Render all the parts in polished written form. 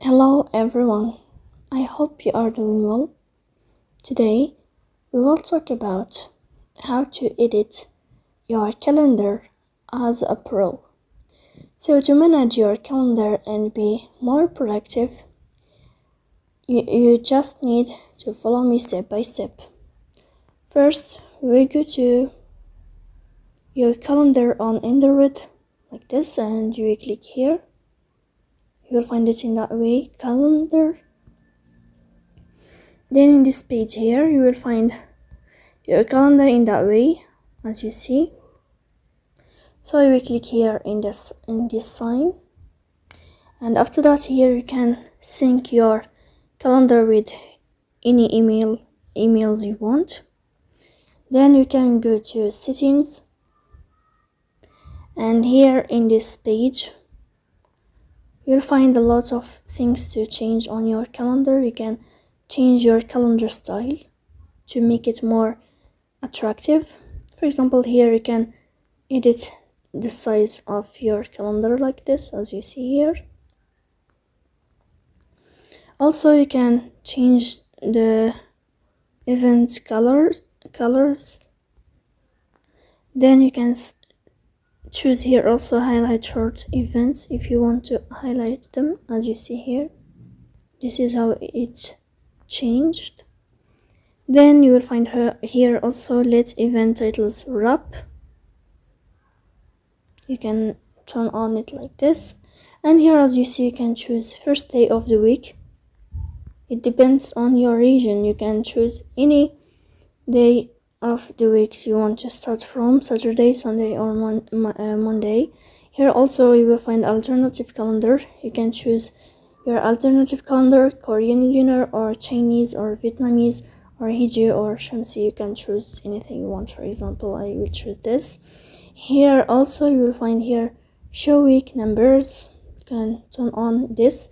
Hello everyone, I hope you are doing well. Today we will talk about how to edit your calendar as a pro. So to manage your calendar and be more productive, you just need to follow me step by step. First, we go to your calendar on Android like this and you click here. You will find it in that way, calendar. Then in this page here, you will find your calendar in that way, as you see. So you will click here in this sign, and after that here you can sync your calendar with any emails you want. Then you can go to settings, and here in this page you'll find a lot of things to change on your calendar. You can change your calendar style to make it more attractive. For example, here you can edit the size of your calendar like this, as you see here. Also, you can change the event colors. Then you can choose here also highlight short events if you want to highlight them, as you see here. This is how it changed. Then you will find here also let event titles wrap. You can turn on it like this, and here as you see you can choose first day of the week. It depends on your region. You can choose any day of the week you want to start from, Saturday, Sunday or Monday. Here also you will find alternative calendar. You can choose your alternative calendar, Korean lunar or Chinese or Vietnamese or Hijri or Shamsi. You can choose anything you want. For example, I will choose this. Here also you will find here show week numbers. You can turn on this.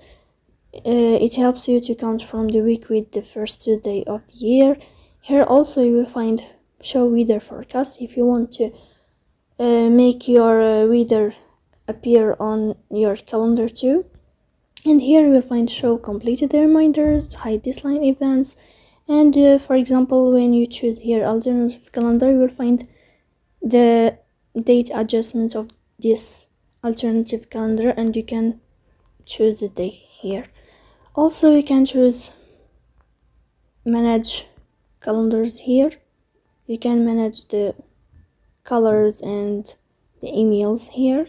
It helps you to count from the week with the first day of the year. Here also you will find show weather forecast if you want to make your weather appear on your calendar too. And here you will find show completed reminders, hide deadline events, and for example when you choose here alternative calendar you will find the date adjustment of this alternative calendar and you can choose the day here. Also you can choose manage calendars here. You can manage the colors and the emails here,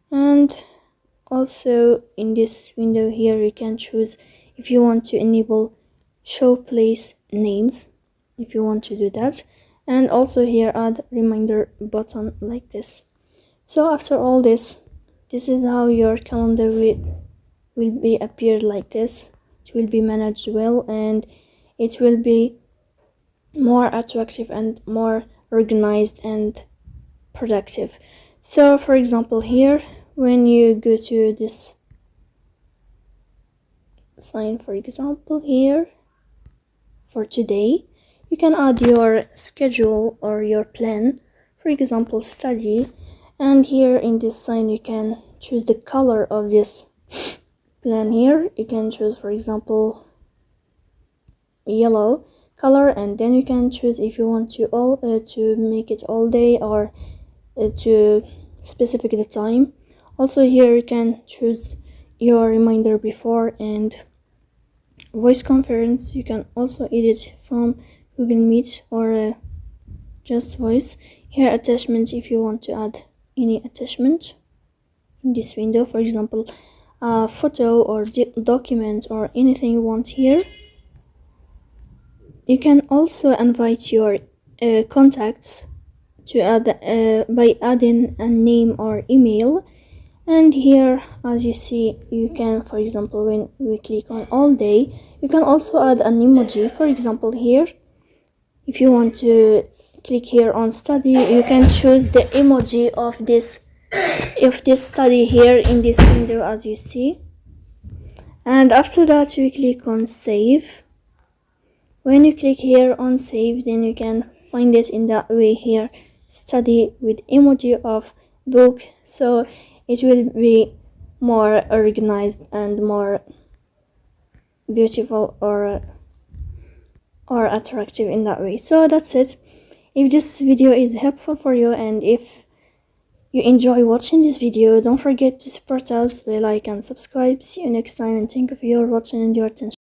and also in this window here you can choose if you want to enable show place names if you want to do that, and also here add reminder button like this. So after all this is how your calendar will be appeared like this. It will be managed well and it will be more attractive and more organized and productive. So for example here when you go to this sign, for example here for today, you can add your schedule or your plan, for example study, and here in this sign you can choose the color of this plan. Here you can choose for example yellow color, and then you can choose if you want to make it all day or to specify the time. Also here you can choose your reminder before and voice conference. You can also edit from Google Meet or just voice. Here attachment if you want to add any attachment in this window, for example a photo or document or anything you want here. You can also invite your contacts to add by adding a name or email. And here as you see you can, for example when we click on all day, you can also add an emoji. For example here if you want to click here on study, you can choose the emoji of this study here in this window as you see. And after that you click on save. When you click here on save, then you can find it in that way here, study with emoji of book. So it will be more organized and more beautiful or attractive in that way. So that's it. If this video is helpful for you and if you enjoy watching this video, don't forget to support us by like and subscribe. See you next time, and thank you for your watching and your attention.